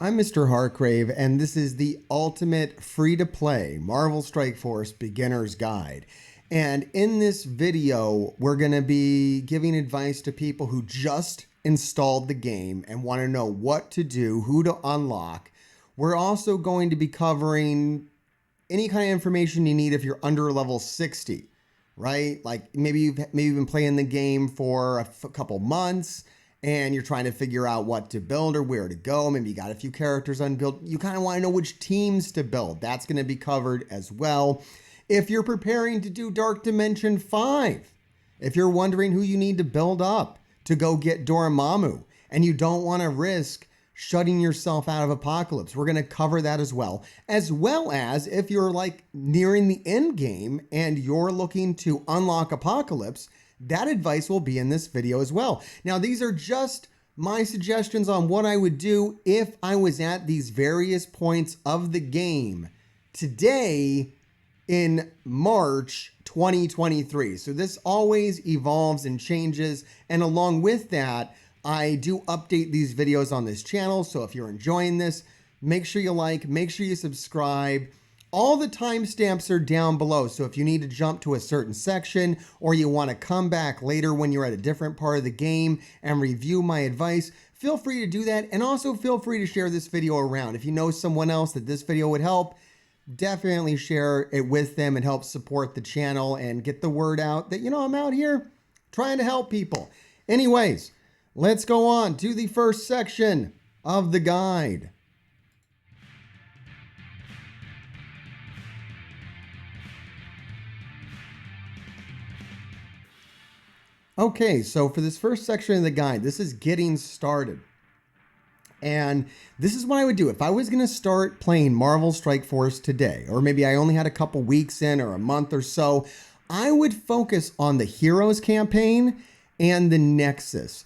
I'm Mr. Hargrave, and this is the ultimate free-to-play Marvel Strike Force Beginner's Guide. And in this video, we're going to be giving advice to people who just installed the game and want to know what to do, who to unlock. We're also going to be covering any kind of information you need if you're under level 60, right? Like maybe you've been playing the game for a couple months and you're trying to figure out what to build or where to go. Maybe you got a few characters unbuilt. You kind of want to know which teams to build. That's going to be covered as well. If you're preparing to do Dark Dimension 5, if you're wondering who you need to build up to go get Dormammu and you don't want to risk shutting yourself out of Apocalypse, we're going to cover that as well as if you're like nearing the end game and you're looking to unlock Apocalypse, that advice will be in this video as well. Now, these are just my suggestions on what I would do if I was at these various points of the game today in March 2023. So this always evolves and changes. And along with that, I do update these videos on this channel. So if you're enjoying this, make sure you like, make sure you subscribe. All the timestamps are down below. So if you need to jump to a certain section or you want to come back later when you're at a different part of the game and review my advice, feel free to do that. And also feel free to share this video around. If you know someone else that this video would help, definitely share it with them and help support the channel and get the word out that, you know, I'm out here trying to help people. Anyways, let's go on to the first section of the guide. Okay, so for this first section of the guide, this is getting started. And this is what I would do. If I was going to start playing Marvel Strike Force today, or maybe I only had a couple weeks in or a month or so, I would focus on the Heroes campaign and the Nexus.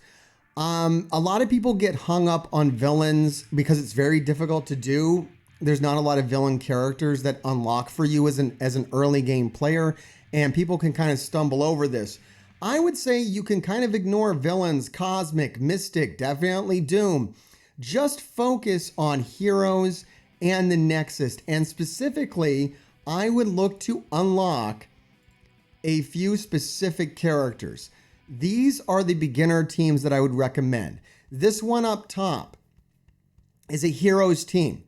A lot of people get hung up on villains because it's very difficult to do. There's not a lot of villain characters that unlock for you as an early game player, and people can kind of stumble over this. I would say you can kind of ignore villains, Cosmic, Mystic, definitely Doom. Just focus on Heroes and the Nexus. And specifically, I would look to unlock a few specific characters. These are the beginner teams that I would recommend. This one up top is a Heroes team,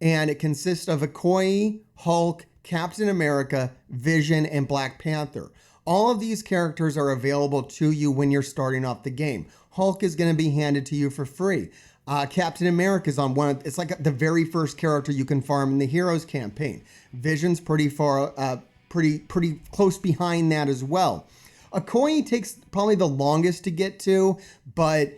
and it consists of Okoye, Hulk, Captain America, Vision, and Black Panther. All of these characters are available to you when you're starting off the game. Hulk is going to be handed to you for free. Captain America is on it's like the very first character you can farm in the Heroes campaign. Vision's pretty close behind that as well. Okoye takes probably the longest to get to, but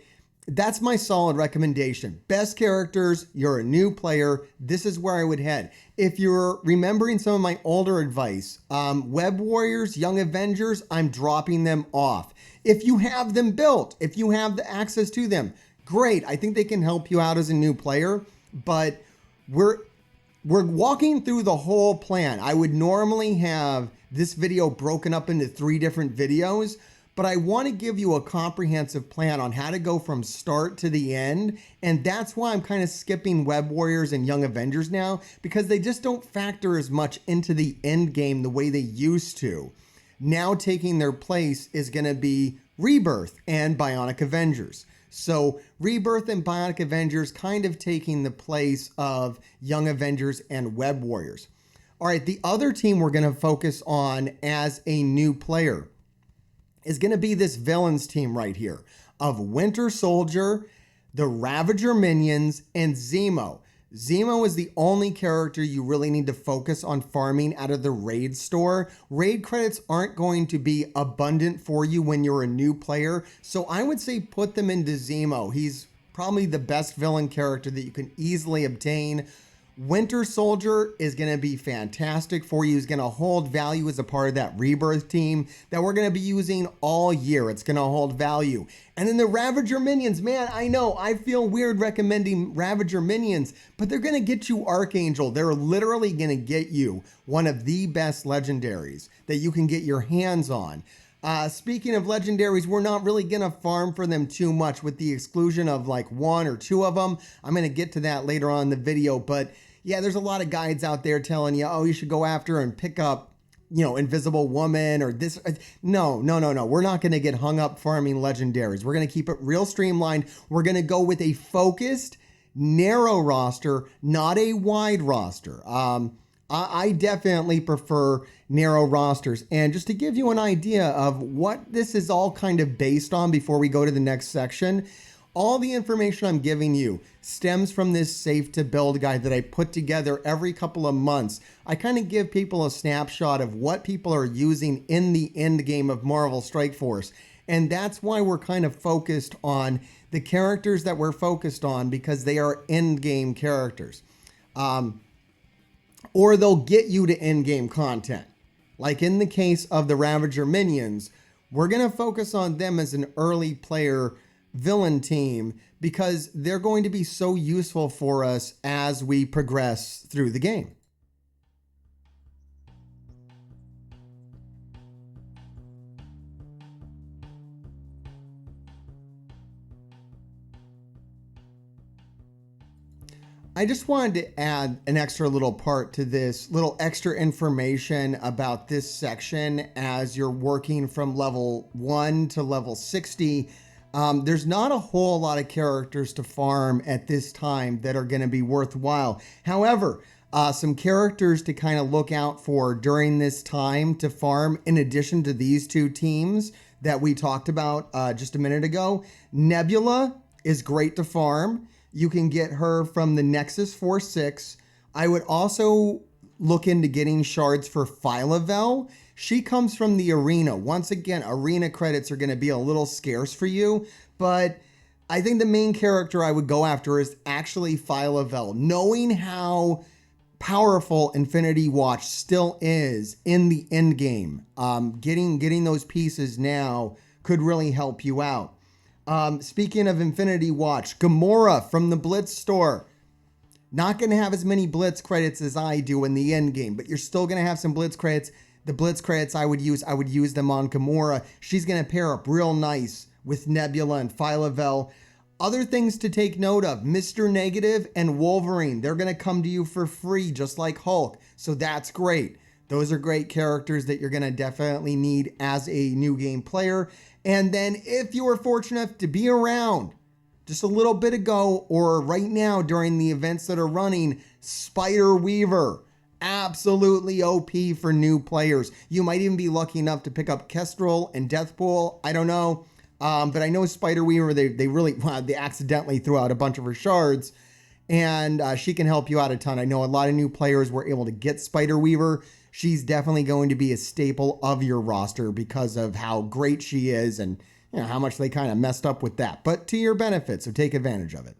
that's my solid recommendation. Best characters, you're a new player, this is where I would head. If you're remembering some of my older advice, Web Warriors, Young Avengers, I'm dropping them off. If you have them built, if you have the access to them, great. I think they can help you out as a new player, but we're walking through the whole plan. I would normally have this video broken up into 3 different videos, but I want to give you a comprehensive plan on how to go from start to the end. And that's why I'm kind of skipping Web Warriors and Young Avengers now, because they just don't factor as much into the end game the way they used to. Now taking their place is going to be Rebirth and Bionic Avengers. So Rebirth and Bionic Avengers kind of taking the place of Young Avengers and Web Warriors. All right, the other team we're going to focus on as a new player is going to be this villains team right here of Winter Soldier, the Ravager minions, and Zemo. Zemo is the only character you really need to focus on farming out of the raid store. Raid credits aren't going to be abundant for you when you're a new player, so I would say put them into Zemo. He's probably the best villain character that you can easily obtain. Winter Soldier is going to be fantastic for you. He's going to hold value as a part of that Rebirth team that we're going to be using all year. It's going to hold value. And then the Ravager minions, man, I know I feel weird recommending Ravager minions, but they're going to get you Archangel. They're literally going to get you one of the best legendaries that you can get your hands on. Speaking of legendaries, we're not really going to farm for them too much with the exclusion of like one or two of them. I'm going to get to that later on in the video, but yeah, there's a lot of guides out there telling you, oh, you should go after and pick up, Invisible Woman or this. No. We're not going to get hung up farming legendaries. We're going to keep it real streamlined. We're going to go with a focused, narrow roster, not a wide roster. I definitely prefer narrow rosters. And just to give you an idea of what this is all kind of based on before we go to the next section, all the information I'm giving you stems from this safe to build guide that I put together every couple of months. I kind of give people a snapshot of what people are using in the end game of Marvel Strike Force. And that's why we're kind of focused on the characters that we're focused on, because they are end game characters. Or they'll get you to end game content. Like in the case of the Ravager minions, we're going to focus on them as an early player villain team because they're going to be so useful for us as we progress through the game. I just wanted to add an extra little part to this, little extra information about this section as you're working from level 1 to level 60. There's not a whole lot of characters to farm at this time that are going to be worthwhile. However, some characters to kind of look out for during this time to farm, in addition to these two teams that we talked about just a minute ago. Nebula is great to farm. You can get her from the Nexus 4-6. I would also look into getting shards for Phyla-Vell. She comes from the arena. Once again, arena credits are going to be a little scarce for you, but I think the main character I would go after is actually Phyla-Vell. Knowing how powerful Infinity Watch still is in the end game, getting those pieces now could really help you out. Speaking of Infinity Watch, Gamora from the Blitz store. Not going to have as many Blitz credits as I do in the end game, but you're still going to have some Blitz credits. The Blitz credits I would use them on Gamora. She's going to pair up real nice with Nebula and Phyla-Vell. Other things to take note of, Mr. Negative and Wolverine. They're going to come to you for free, just like Hulk. So that's great. Those are great characters that you're going to definitely need as a new game player. And then if you were fortunate enough to be around just a little bit ago or right now during the events that are running, Spider-Weaver, absolutely OP for new players. You might even be lucky enough to pick up Kestrel and Deathpool. I don't know. But I know Spider-Weaver, they accidentally threw out a bunch of her shards, and she can help you out a ton. I know a lot of new players were able to get Spider-Weaver. She's definitely going to be a staple of your roster because of how great she is and how much they kind of messed up with that. But to your benefit, so take advantage of it.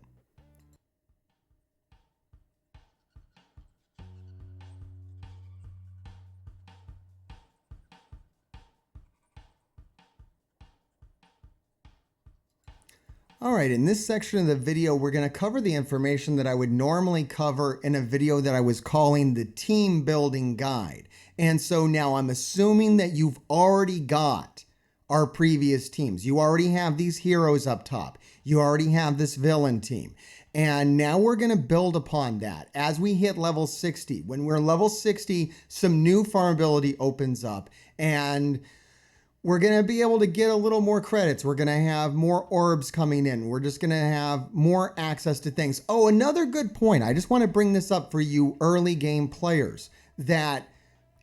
All right, in this section of the video, we're going to cover the information that I would normally cover in a video that I was calling the team building guide. And so now I'm assuming that you've already got our previous teams. You already have these heroes up top. You already have this villain team. And now we're going to build upon that as we hit level 60. When we're level 60, some new farmability opens up, and we're going to be able to get a little more credits. We're going to have more orbs coming in. We're just going to have more access to things. Oh, another good point. I just want to bring this up for you early game players, that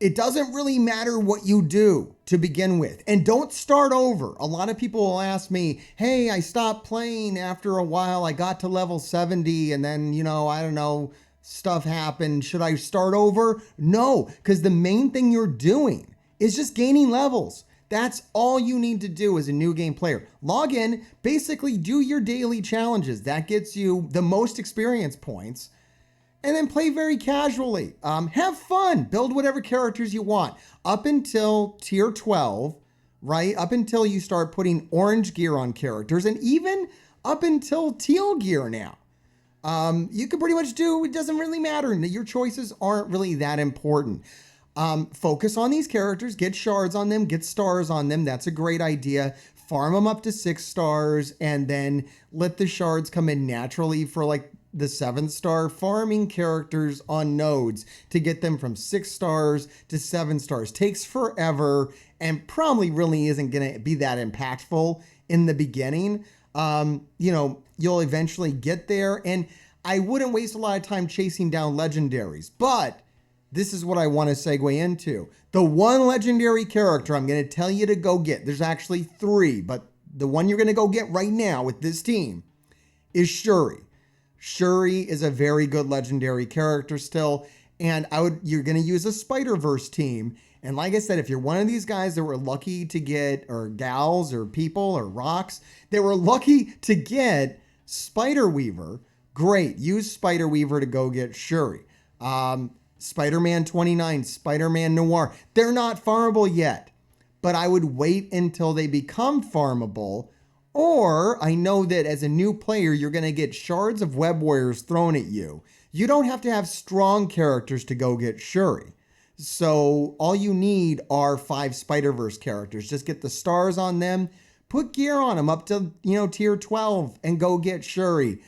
it doesn't really matter what you do to begin with. And don't start over. A lot of people will ask me, hey, I stopped playing after a while. I got to level 70 and then, I don't know, stuff happened. Should I start over? No, because the main thing you're doing is just gaining levels. That's all you need to do as a new game player. Log in, basically do your daily challenges. That gets you the most experience points. And then play very casually. Have fun. Build whatever characters you want. Up until tier 12, right? Up until you start putting orange gear on characters. And even up until teal gear now. You can pretty much do, it doesn't really matter. Your choices aren't really that important. Focus on these characters, get shards on them, get stars on them. That's a great idea. Farm them up to 6 stars and then let the shards come in naturally for like the 7th star. Farming characters on nodes to get them from 6 stars to 7 stars takes forever and probably really isn't going to be that impactful in the beginning. You'll eventually get there, and I wouldn't waste a lot of time chasing down legendaries, but this is what I want to segue into. The one legendary character I'm going to tell you to go get, there's actually 3, but the one you're going to go get right now with this team is Shuri. Shuri is a very good legendary character still, and you're going to use a Spider-Verse team. And like I said, if you're one of these guys that were lucky to get, or gals or people or rocks, that were lucky to get Spider-Weaver, great. Use Spider-Weaver to go get Shuri. Spider-Man 29, Spider-Man Noir. They're not farmable yet, but I would wait until they become farmable. Or I know that as a new player, you're going to get shards of Web Warriors thrown at you. You don't have to have strong characters to go get Shuri. So all you need are 5 Spider-Verse characters. Just get the stars on them, put gear on them up to, tier 12 and go get Shuri.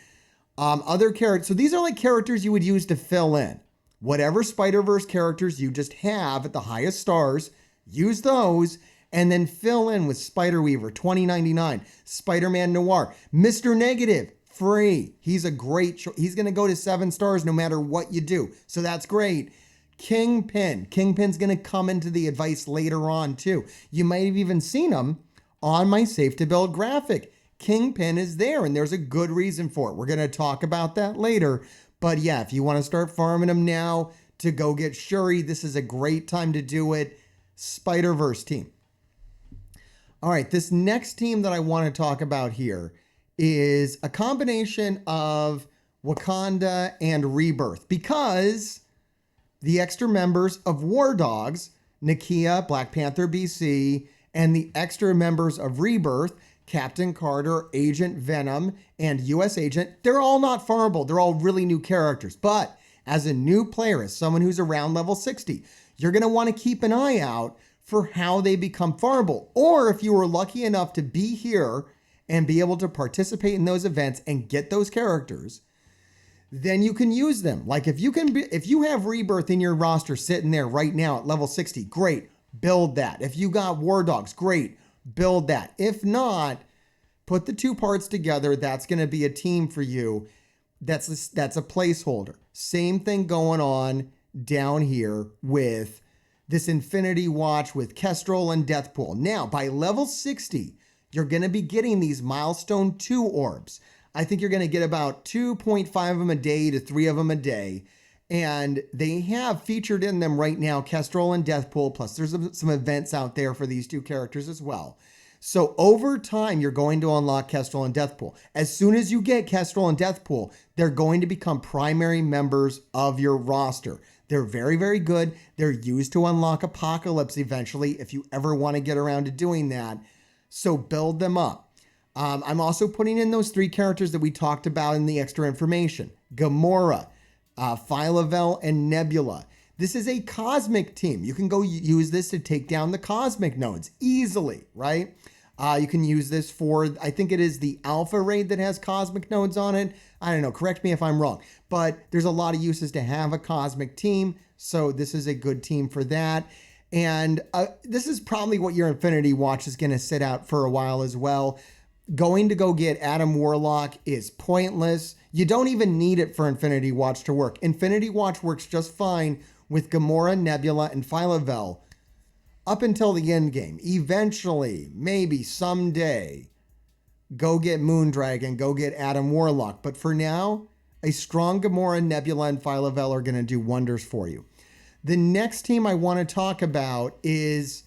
Other characters. So these are like characters you would use to fill in. Whatever Spider-Verse characters you just have at the highest stars, use those and then fill in with Spider-Weaver, $20.99, Spider-Man Noir, Mr. Negative, free. He's a great, he's going to go to 7 stars no matter what you do. So that's great. Kingpin. Kingpin's going to come into the advice later on too. You might have even seen him on my Safe to Build graphic. Kingpin is there and there's a good reason for it. We're going to talk about that later. But yeah, if you want to start farming them now to go get Shuri, this is a great time to do it. Spider-Verse team. All right, this next team that I want to talk about here is a combination of Wakanda and Rebirth, because the extra members of War Dogs, Nakia, Black Panther BC, and the extra members of Rebirth, Captain Carter, Agent Venom, and US Agent, they're all not farmable. They're all really new characters. But as a new player, as someone who's around level 60, you're going to want to keep an eye out for how they become farmable. Or if you were lucky enough to be here and be able to participate in those events and get those characters, then you can use them. Like if you have Rebirth in your roster sitting there right now at level 60, great, build that. If you got War Dogs, great, build that. If not, put the 2 parts together. That's going to be a team for you. That's a placeholder. Same thing going on down here with this Infinity Watch with Kestrel and Deathpool. Now, by level 60, you're going to be getting these Milestone 2 orbs. I think you're going to get about 2.5 of them a day to 3 of them a day. And they have featured in them right now Kestrel and Deathpool, plus there's some events out there for these 2 characters as well. So over time, you're going to unlock Kestrel and Deathpool. As soon as you get Kestrel and Deathpool, they're going to become primary members of your roster. They're very, very good. They're used to unlock Apocalypse eventually, if you ever want to get around to doing that. So build them up. I'm also putting in those 3 characters that we talked about in the extra information. Gamora, Phyla-Vell, and Nebula. This is a cosmic team. You can go use this to take down the cosmic nodes easily, right? You can use this for, I think it is the Alpha raid that has cosmic nodes on it. I don't know, correct me if I'm wrong. But there's a lot of uses to have a cosmic team. So this is a good team for that. And this is probably what your Infinity Watch is going to sit out for a while as well. Going to go get Adam Warlock is pointless. You don't even need it for Infinity Watch to work. Infinity Watch works just fine with Gamora, Nebula, and Phyla-Vell up until the end game. Eventually, maybe someday, go get Moondragon, go get Adam Warlock. But for now, a strong Gamora, Nebula, and Phyla-Vell are going to do wonders for you. The next team I want to talk about is,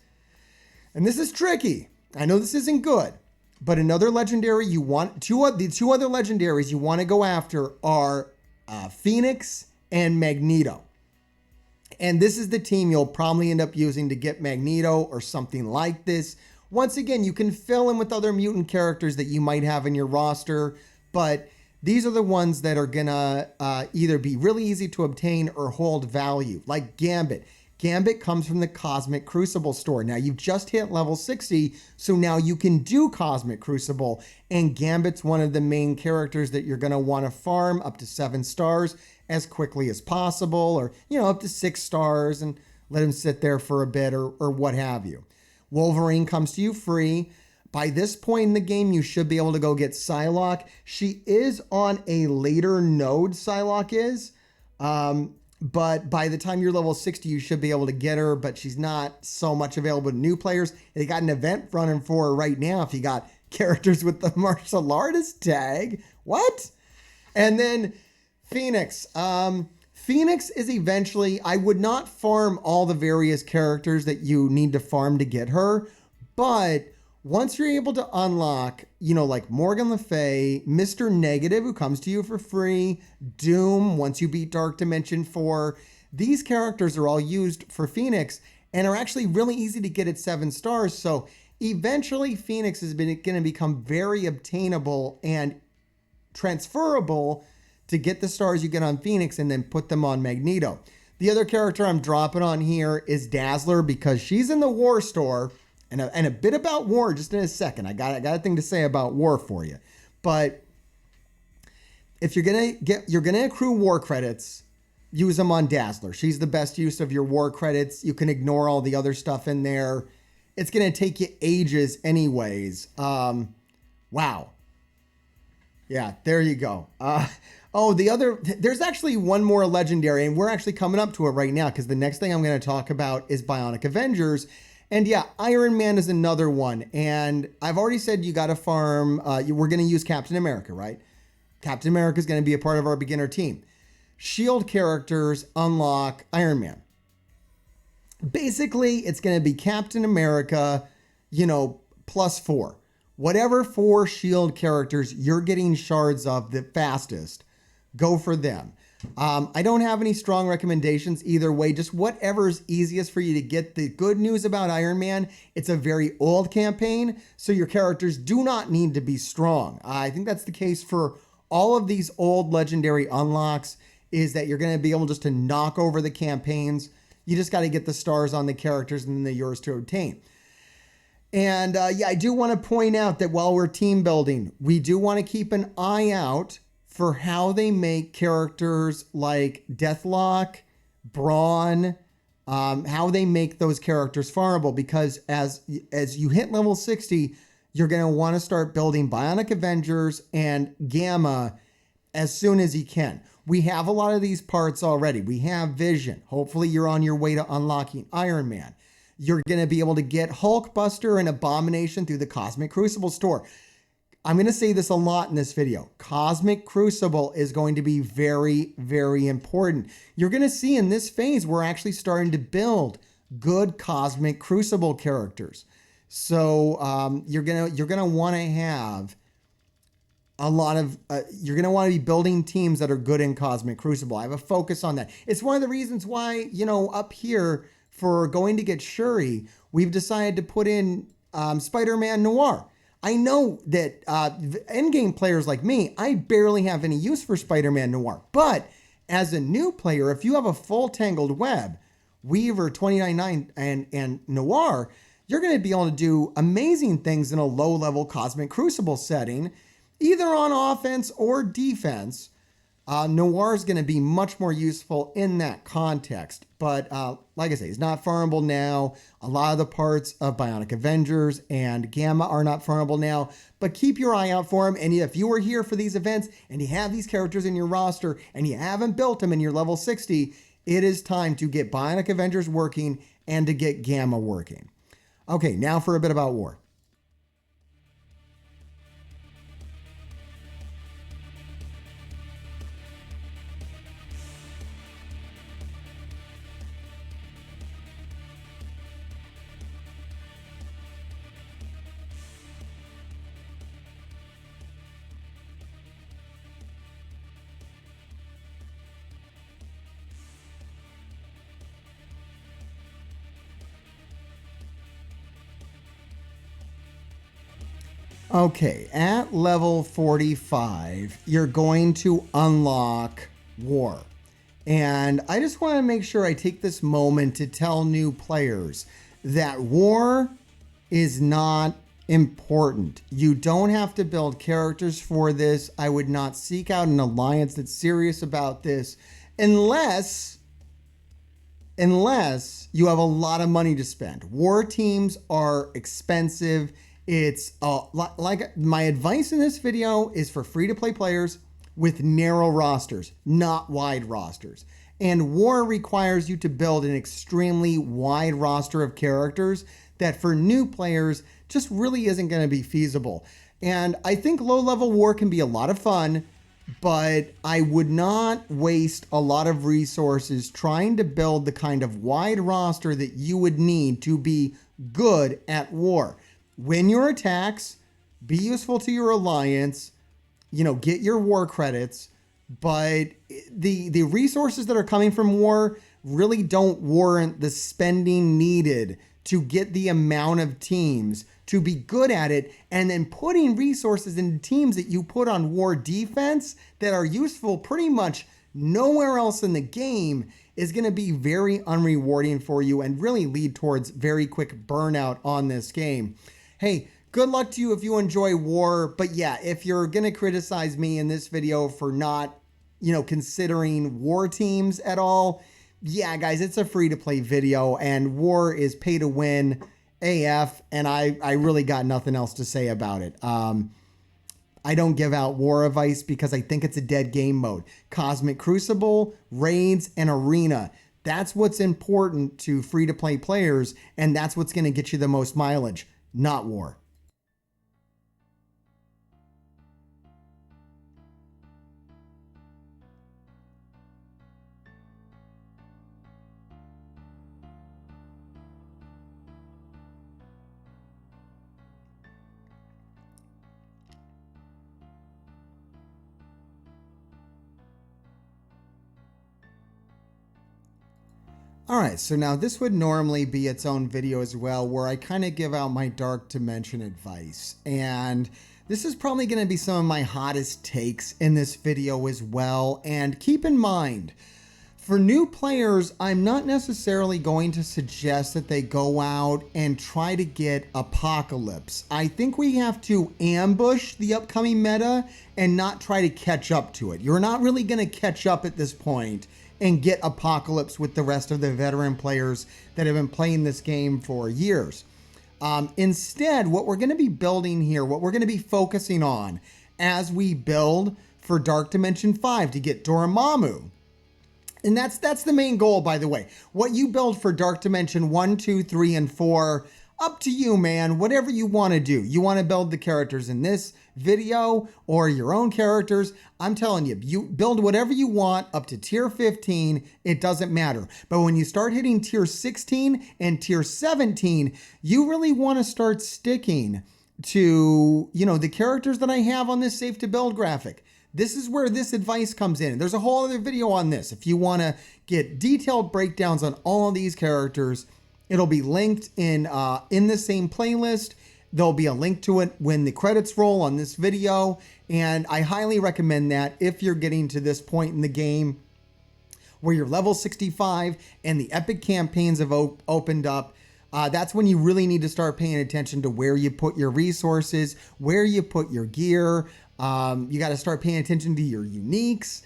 and this is tricky. I know this isn't good, but another legendary you want, the 2 other legendaries you want to go after are Phoenix and Magneto. And this is the team you'll probably end up using to get Magneto or something like this. Once again, you can fill in with other mutant characters that you might have in your roster, but these are the ones that are gonna either be really easy to obtain or hold value, like Gambit. Gambit comes from the Cosmic Crucible store. Now you've just hit level 60, so now you can do Cosmic Crucible, and Gambit's one of the main characters that you're going to want to farm up to 7 stars as quickly as possible, or, you know, up to 6 stars and let him sit there for a bit, or what have you. Wolverine comes to you free. By this point in the game, you should be able to go get Psylocke. She is on a later node, Psylocke is. But by the time you're level 60, you should be able to get her, but she's not so much available to new players. They got an event running for her right now if you got characters with the martial artist tag. What? And then Phoenix. Phoenix is eventually, I would not farm all the various characters that you need to farm to get her, but once you're able to unlock, you know, like Morgan Le Fay, Mr. Negative, who comes to you for free, Doom, once you beat Dark Dimension 4, these characters are all used for Phoenix and are actually really easy to get at 7 stars. So eventually Phoenix is going to become very obtainable and transferable to get the stars you get on Phoenix and then put them on Magneto. The other character I'm dropping on here is Dazzler because she's in the War store. And a bit about War just in a second. I got a thing to say about War for you. But if you're gonna accrue War credits, use them on Dazzler. She's the best use of your War credits. You can ignore all the other stuff in there. It's gonna take you ages anyways. Wow. Yeah, there you go. There's actually one more legendary, and we're actually coming up to it right now because the next thing I'm going to talk about is Bionic Avengers. And yeah, Iron Man is another one. And I've already said you got to farm. We're going to use Captain America, right? Captain America is going to be a part of our beginner team. Shield characters unlock Iron Man. Basically, it's going to be Captain America, +4. Whatever 4 Shield characters you're getting shards of the fastest, go for them. I don't have any strong recommendations either way, just whatever's easiest for you to get. The good news about Iron Man, it's a very old campaign, so your characters do not need to be strong. I think that's the case for all of these old legendary unlocks, is that you're going to be able just to knock over the campaigns. You just got to get the stars on the characters and then they're yours to obtain. And I do want to point out that while we're team building, we do want to keep an eye out for how they make characters like Deathlock, Brawn, how they make those characters farmable, because as you hit level 60, you're going to want to start building Bionic Avengers and Gamma as soon as you can. We have a lot of these parts already. We have Vision. Hopefully you're on your way to unlocking Iron Man. You're going to be able to get Hulkbuster and Abomination through the Cosmic Crucible store. I'm going to say this a lot in this video. Cosmic Crucible is going to be very, very important. You're going to see in this phase, we're actually starting to build good Cosmic Crucible characters. So you're gonna want to have a lot of, you're going to want to be building teams that are good in Cosmic Crucible. I have a focus on that. It's one of the reasons why, up here for going to get Shuri, we've decided to put in Spider-Man Noir. I know that endgame players like me, I barely have any use for Spider-Man Noir. But as a new player, if you have a full Tangled Web, Weaver, 29.9, and Noir, you're going to be able to do amazing things in a low-level Cosmic Crucible setting, either on offense or defense. Noir is going to be much more useful in that context. But like I say, it's not farmable now. A lot of the parts of Bionic Avengers and Gamma are not farmable now. But keep your eye out for them. And if you were here for these events and you have these characters in your roster and you haven't built them in your level 60, it is time to get Bionic Avengers working and to get Gamma working. Okay, now for a bit about War. Okay, at level 45, you're going to unlock War. And I just want to make sure I take this moment to tell new players that war is not important. You don't have to build characters for this. I would not seek out an alliance that's serious about this unless you have a lot of money to spend. War teams are expensive. It's like my advice in this video is for free-to-play players with narrow rosters, not wide rosters. And war requires you to build an extremely wide roster of characters that for new players just really isn't going to be feasible. And I think low-level war can be a lot of fun, but I would not waste a lot of resources trying to build the kind of wide roster that you would need to be good at war. Win your attacks, be useful to your alliance, get your war credits, but the resources that are coming from war really don't warrant the spending needed to get the amount of teams to be good at it, and then putting resources into teams that you put on war defense that are useful pretty much nowhere else in the game is going to be very unrewarding for you and really lead towards very quick burnout on this game. Hey, good luck to you if you enjoy war, but yeah, if you're going to criticize me in this video for not, considering war teams at all, yeah, guys, it's a free-to-play video, and war is pay-to-win AF, and I really got nothing else to say about it. I don't give out war advice because I think it's a dead game mode. Cosmic Crucible, Raids, and Arena. That's what's important to free-to-play players, and that's what's going to get you the most mileage, not war. All right, so now this would normally be its own video as well, where I kind of give out my Dark Dimension advice. And this is probably going to be some of my hottest takes in this video as well. And keep in mind, for new players, I'm not necessarily going to suggest that they go out and try to get Apocalypse. I think we have to ambush the upcoming meta and not try to catch up to it. You're not really going to catch up at this point and get Apocalypse with the rest of the veteran players that have been playing this game for years. Instead, what we're going to be building here, what we're going to be focusing on as we build for Dark Dimension 5 to get Dormammu. And that's the main goal, by the way. What you build for Dark Dimension 1, 2, 3, and 4, up to you, man. Whatever you want to do. You want to build the characters in this video or your own characters. I'm telling you, you build whatever you want up to tier 15. It doesn't matter. But when you start hitting tier 16 and tier 17, you really want to start sticking to, the characters that I have on this safe to build graphic. This is where this advice comes in. There's a whole other video on this. If you want to get detailed breakdowns on all of these characters, it'll be linked in the same playlist. There'll be a link to it when the credits roll on this video. And I highly recommend that if you're getting to this point in the game where you're level 65 and the epic campaigns have opened up. That's when you really need to start paying attention to where you put your resources, where you put your gear. You got to start paying attention to your uniques,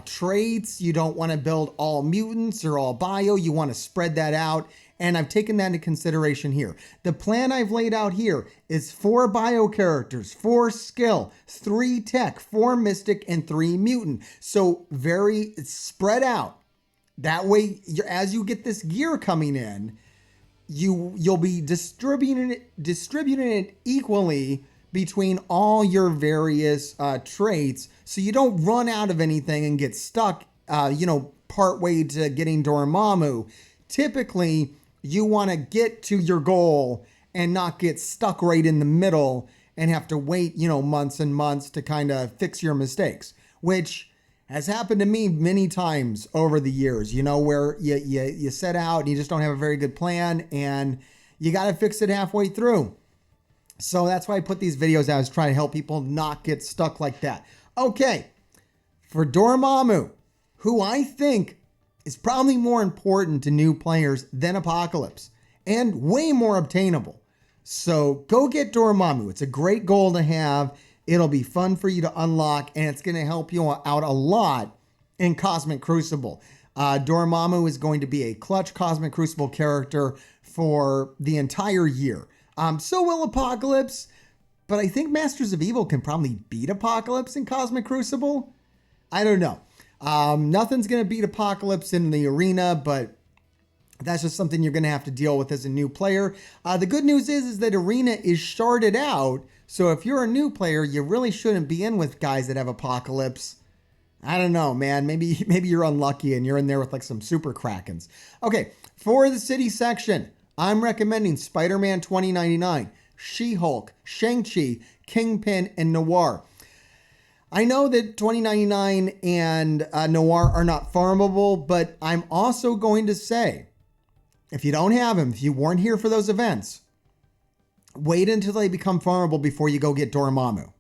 traits. You don't want to build all mutants or all bio. You want to spread that out. And I've taken that into consideration here. The plan I've laid out here is 4 bio characters, 4 skill, 3 tech, 4 mystic, and 3 mutant. So very spread out. That way, as you get this gear coming in, you'll be distributing it equally between all your various traits, so you don't run out of anything and get stuck, part way to getting Dormammu. Typically, you want to get to your goal and not get stuck right in the middle and have to wait, months and months to kind of fix your mistakes, which has happened to me many times over the years, where you set out and you just don't have a very good plan and you got to fix it halfway through. So that's why I put these videos out, is trying to help people not get stuck like that. Okay, for Dormammu, who I think is probably more important to new players than Apocalypse and way more obtainable. So go get Dormammu. It's a great goal to have. It'll be fun for you to unlock, and it's going to help you out a lot in Cosmic Crucible. Dormammu is going to be a clutch Cosmic Crucible character for the entire year. So will Apocalypse, but I think Masters of Evil can probably beat Apocalypse in Cosmic Crucible. I don't know. Nothing's going to beat Apocalypse in the arena, but that's just something you're going to have to deal with as a new player. The good news is that arena is sharded out. So if you're a new player, you really shouldn't be in with guys that have Apocalypse. I don't know, man. Maybe you're unlucky and you're in there with like some super Krakens. Okay, for the city section, I'm recommending Spider-Man 2099, She-Hulk, Shang-Chi, Kingpin, and Noir. I know that 2099 and Noir are not farmable, but I'm also going to say, if you don't have them, if you weren't here for those events, wait until they become farmable before you go get Dormammu.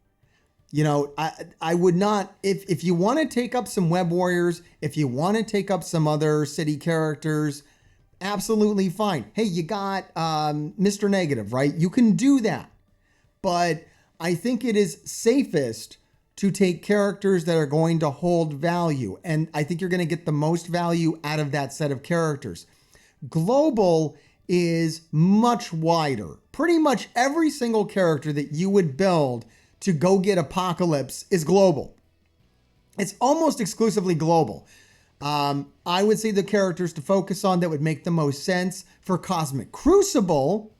You know, I would not, if you want to take up some Web Warriors, if you want to take up some other city characters, absolutely fine. Hey, you got Mr. Negative, right? You can do that. But I think it is safest to take characters that are going to hold value. And I think you're going to get the most value out of that set of characters. Global is much wider. Pretty much every single character that you would build to go get Apocalypse is global. It's almost exclusively global. I would say the characters to focus on that would make the most sense for Cosmic Crucible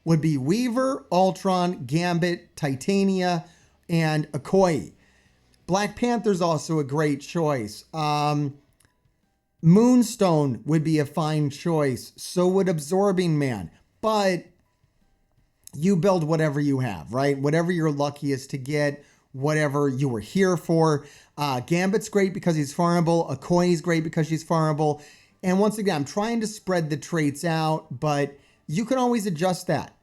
would be Weaver, Ultron, Gambit, Titania, and Okoye. Black Panther's also a great choice. Moonstone would be a fine choice. So would Absorbing Man. But you build whatever you have, right? Whatever you're luckiest to get, whatever you were here for. Gambit's great because he's farmable. Okoye's great because she's farmable. And once again, I'm trying to spread the traits out, but you can always adjust that.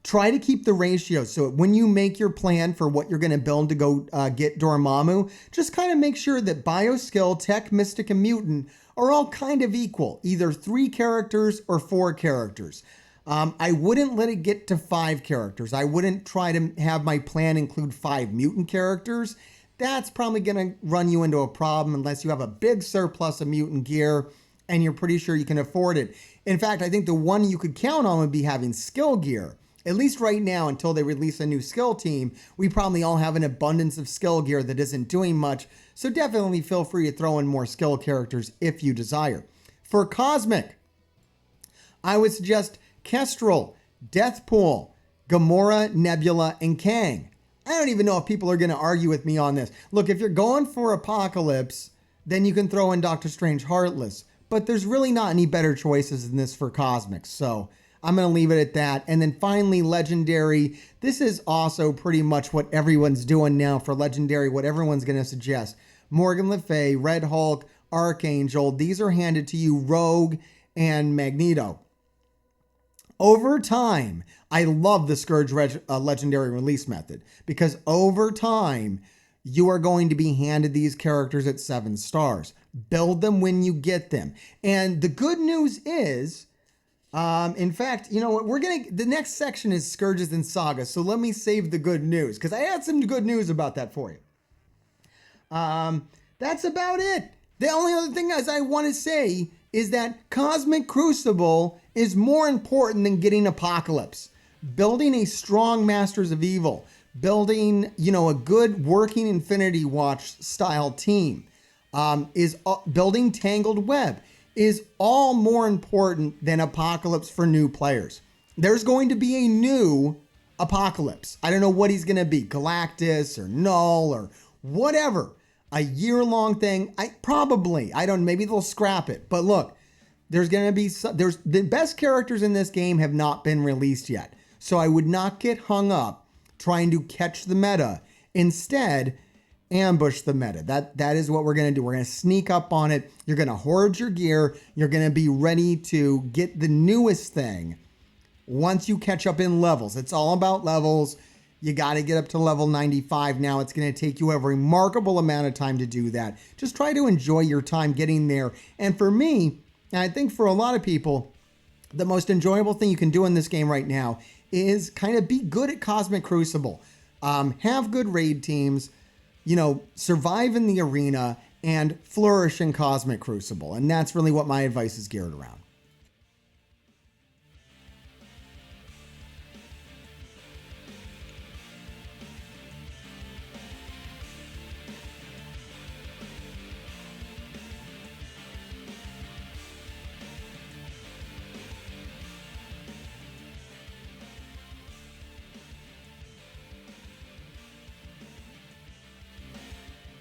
Try to keep the ratio. So when you make your plan for what you're going to build to go get Dormammu, just kind of make sure that Bioskill, Tech, Mystic, and Mutant are all kind of equal. Either 3 characters or 4 characters. I wouldn't let it get to 5 characters. I wouldn't try to have my plan include 5 mutant characters. That's probably going to run you into a problem unless you have a big surplus of mutant gear and you're pretty sure you can afford it. In fact, I think the one you could count on would be having skill gear. At least right now, until they release a new skill team, we probably all have an abundance of skill gear that isn't doing much. So definitely feel free to throw in more skill characters if you desire. For Cosmic, I would suggest Kestrel, Deathpool, Gamora, Nebula, and Kang. I don't even know if people are going to argue with me on this. Look, if you're going for Apocalypse, then you can throw in Doctor Strange Heartless. But there's really not any better choices than this for Cosmic. So I'm going to leave it at that. And then finally, Legendary. This is also pretty much what everyone's doing now for Legendary, what everyone's going to suggest. Morgan Le Fay, Red Hulk, Archangel. These are handed to you, Rogue and Magneto. Over time, I love the Scourge Legendary release method because over time, you are going to be handed these characters at 7 stars. Build them when you get them. And the good news is, in fact, you know what? The next section is Scourges and Sagas. So let me save the good news because I had some good news about that for you. That's about it. The only other thing as I want to say is that Cosmic Crucible is more important than getting Apocalypse. Building a strong Masters of Evil, building, a good working Infinity Watch style team, building Tangled Web is all more important than Apocalypse for new players. There's going to be a new Apocalypse. I don't know what he's going to be, Galactus or Null or whatever. A year-long thing. Maybe they'll scrap it. But look, there's the best characters in this game have not been released yet. So I would not get hung up trying to catch the meta. Instead, ambush the meta. That is what we're going to do. We're going to sneak up on it. You're going to hoard your gear. You're going to be ready to get the newest thing once you catch up in levels. It's all about levels. You got to get up to level 95 now. It's going to take you a remarkable amount of time to do that. Just try to enjoy your time getting there. And for me, and I think for a lot of people, the most enjoyable thing you can do in this game right now is kind of be good at Cosmic Crucible. Have good raid teams, survive in the arena, and flourish in Cosmic Crucible. And that's really what my advice is geared around.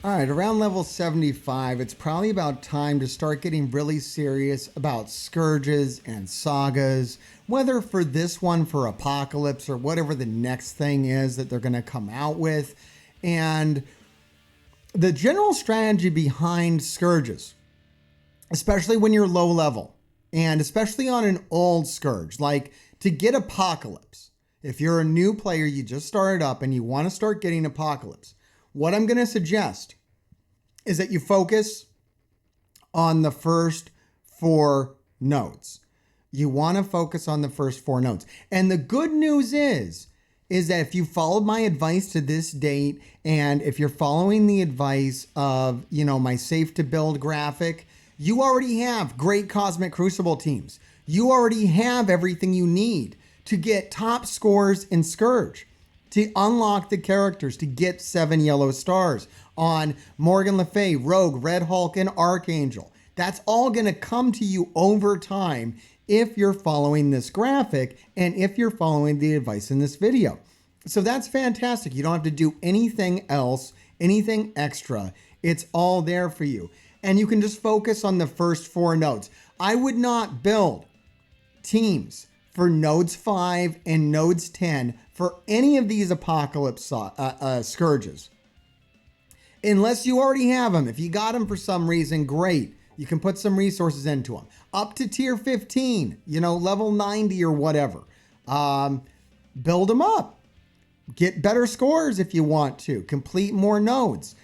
All right, around level 75, it's probably about time to start getting really serious about Scourges and Sagas, whether for this one for Apocalypse or whatever the next thing is that they're going to come out with. And the general strategy behind Scourges, especially when you're low level, and especially on an old Scourge, like to get Apocalypse, if you're a new player, you just started up and you want to start getting Apocalypse, what I'm going to suggest is that you focus on the first 4 nodes. You want to focus on the first 4 nodes. And the good news is that if you followed my advice to this date, and if you're following the advice of, my safe to build graphic, you already have great Cosmic Crucible teams. You already have everything you need to get top scores in Scourge, to unlock the characters, to get 7 yellow stars on Morgan Le Fay, Rogue, Red Hulk, and Archangel. That's all going to come to you over time if you're following this graphic and if you're following the advice in this video. So that's fantastic. You don't have to do anything else, anything extra. It's all there for you. And you can just focus on the first 4 nodes. I would not build teams for nodes 5 and nodes 10 for any of these Apocalypse Scourges, unless you already have them. If you got them for some reason, great. You can put some resources into them. Up to tier 15, level 90 or whatever. Build them up. Get better scores if you want to. Complete more nodes.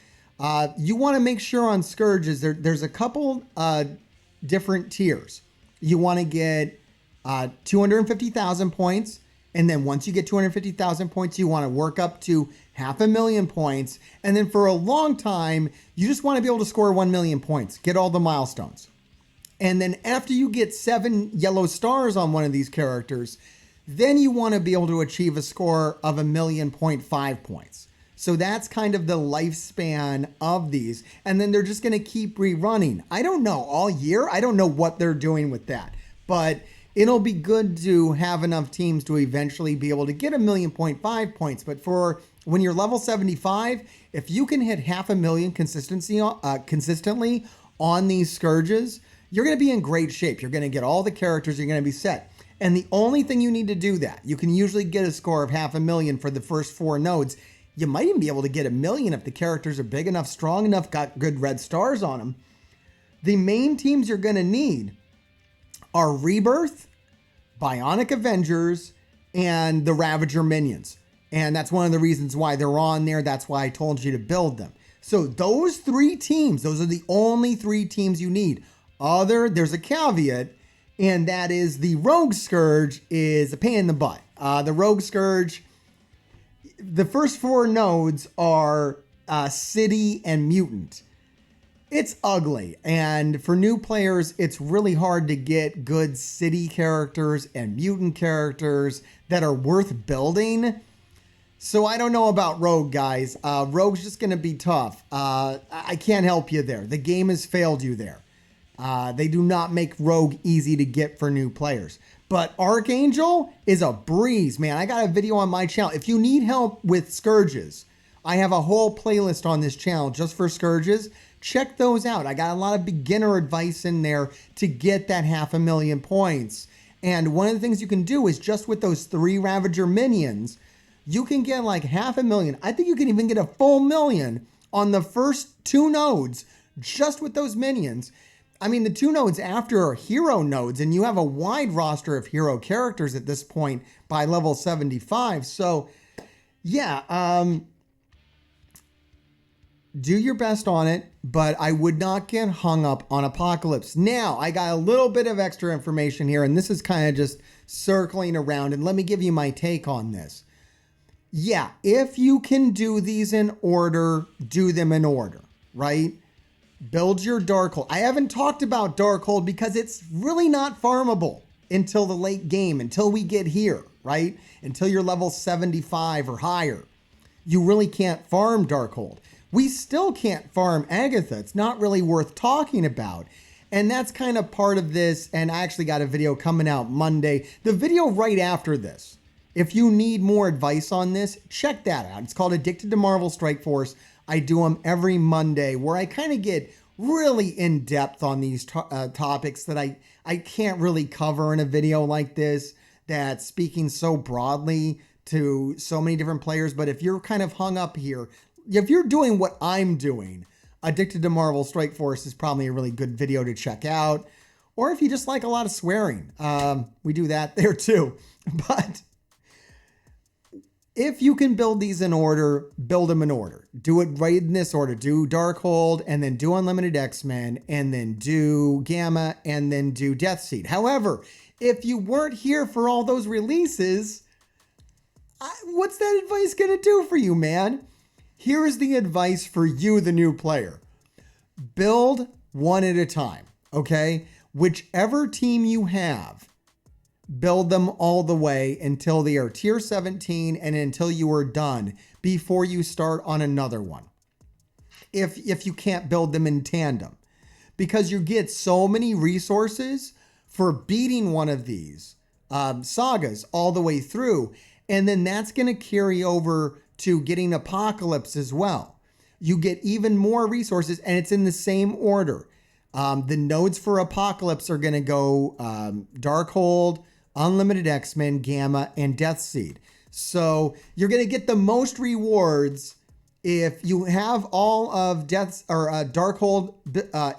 You want to make sure on Scourges, there's a couple different tiers. You want to get 250,000 points. And then once you get 250,000 points, you want to work up to 500,000 points. And then for a long time, you just want to be able to score 1 million points, get all the milestones. And then after you get 7 yellow stars on one of these characters, then you want to be able to achieve a score of 1,000,000.5 points. So that's kind of the lifespan of these. And then they're just going to keep rerunning. I don't know, all year. I don't know what they're doing with that. But it'll be good to have enough teams to eventually be able to get 1,000,000.5 points. But for when you're level 75, if you can hit 500,000 consistently on these Scourges, you're going to be in great shape. You're going to get all the characters. You're going to be set. And the only thing you need to do that, you can usually get a score of 500,000 for the first 4 nodes. You might even be able to get 1,000,000 if the characters are big enough, strong enough, got good red stars on them. The main teams you're going to need are Rebirth, Bionic Avengers, and the Ravager minions. And that's one of the reasons why they're on there. That's why I told you to build them. So those 3 teams, those are the only 3 teams you need. There's a caveat, and that is the Rogue Scourge is a pain in the butt. The Rogue Scourge, the first 4 nodes are City and Mutant. It's ugly, and for new players, it's really hard to get good city characters and mutant characters that are worth building. So I don't know about Rogue, guys. Rogue's just going to be tough. I can't help you there. The game has failed you there. They do not make Rogue easy to get for new players. But Archangel is a breeze, man. I got a video on my channel. If you need help with Scourges, I have a whole playlist on this channel just for Scourges. Check those out. I got a lot of beginner advice in there to get that 500,000 points. And one of the things you can do is just with those 3 Ravager minions, you can get like 500,000. I think you can even get a full 1,000,000 on the first 2 nodes just with those minions. I mean, the 2 nodes after are hero nodes, and you have a wide roster of hero characters at this point by level 75. So Yeah, do your best on it, but I would not get hung up on Apocalypse. Now, I got a little bit of extra information here, and this is kind of just circling around, and let me give you my take on this. Yeah, if you can do these in order, do them in order, right? Build your Darkhold. I haven't talked about Darkhold because it's really not farmable until the late game, until we get here, right? Until you're level 75 or higher. You really can't farm Darkhold. We still can't farm Agatha. It's not really worth talking about. And that's kind of part of this. And I actually got a video coming out Monday. The video right after this. If you need more advice on this, check that out. It's called Addicted to Marvel Strike Force. I do them every Monday where I kind of get really in depth on these topics that I can't really cover in a video like this, that's speaking so broadly to so many different players. But if you're kind of hung up here, if you're doing what I'm doing, Addicted to Marvel Strike Force is probably a really good video to check out. Or if you just like a lot of swearing, we do that there too. But if you can build these in order, build them in order. Do it right in this order. Do Darkhold, and then do Unlimited X-Men, and then do Gamma, and then do Deathseed. However, if you weren't here for all those releases, what's that advice going to do for you, man? Here is the advice for you, the new player. Build one at a time, okay? Whichever team you have, build them all the way until they are tier 17 and until you are done before you start on another one. If you can't build them in tandem, because you get so many resources for beating one of these sagas all the way through. And then that's going to carry over to getting Apocalypse as well. You get even more resources, and it's in the same order. The nodes for Apocalypse are going to go Darkhold, Unlimited X-Men, Gamma, and Deathseed. So you're going to get the most rewards if you have all of Darkhold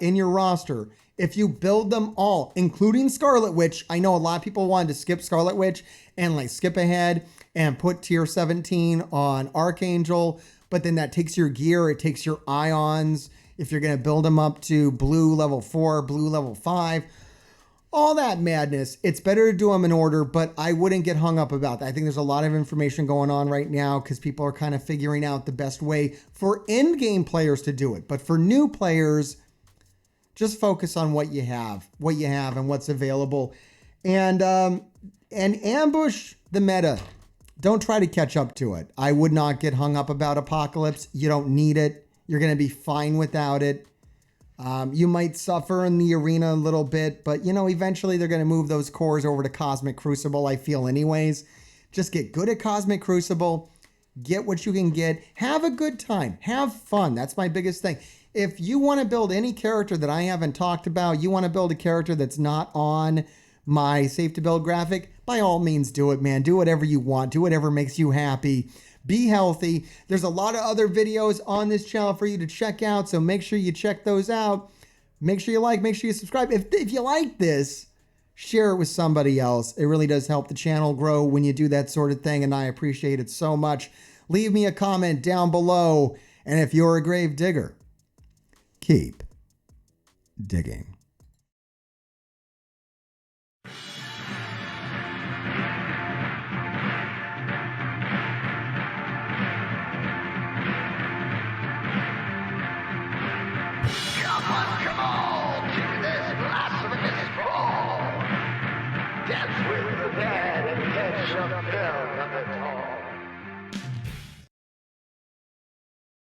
in your roster. If you build them all, including Scarlet Witch. I know a lot of people wanted to skip Scarlet Witch and like skip ahead and put tier 17 on Archangel, but then that takes your gear, it takes your ions. If you're going to build them up to blue level 4, blue level 5, all that madness, it's better to do them in order, but I wouldn't get hung up about that. I think there's a lot of information going on right now because people are kind of figuring out the best way for end game players to do it. But for new players, just focus on what you have and what's available, and ambush the meta. Don't try to catch up to it. I would not get hung up about Apocalypse. You don't need it. You're going to be fine without it. You might suffer in the arena a little bit, but eventually they're going to move those cores over to Cosmic Crucible, I feel anyways. Just get good at Cosmic Crucible. Get what you can get. Have a good time. Have fun. That's my biggest thing. If you want to build any character that I haven't talked about, you want to build a character that's not on my Safe to Build graphic, by all means do it, man. Do whatever you want. Do whatever makes you happy. Be healthy. There's a lot of other videos on this channel for you to check out, so make sure you check those out. Make sure you like, make sure you subscribe. If you like this, share it with somebody else. It really does help the channel grow when you do that sort of thing, and I appreciate it so much. Leave me a comment down below, and if you're a grave digger, keep digging. Come on, to this blasphemous brawl. Dance with the dead and catch a film of it all.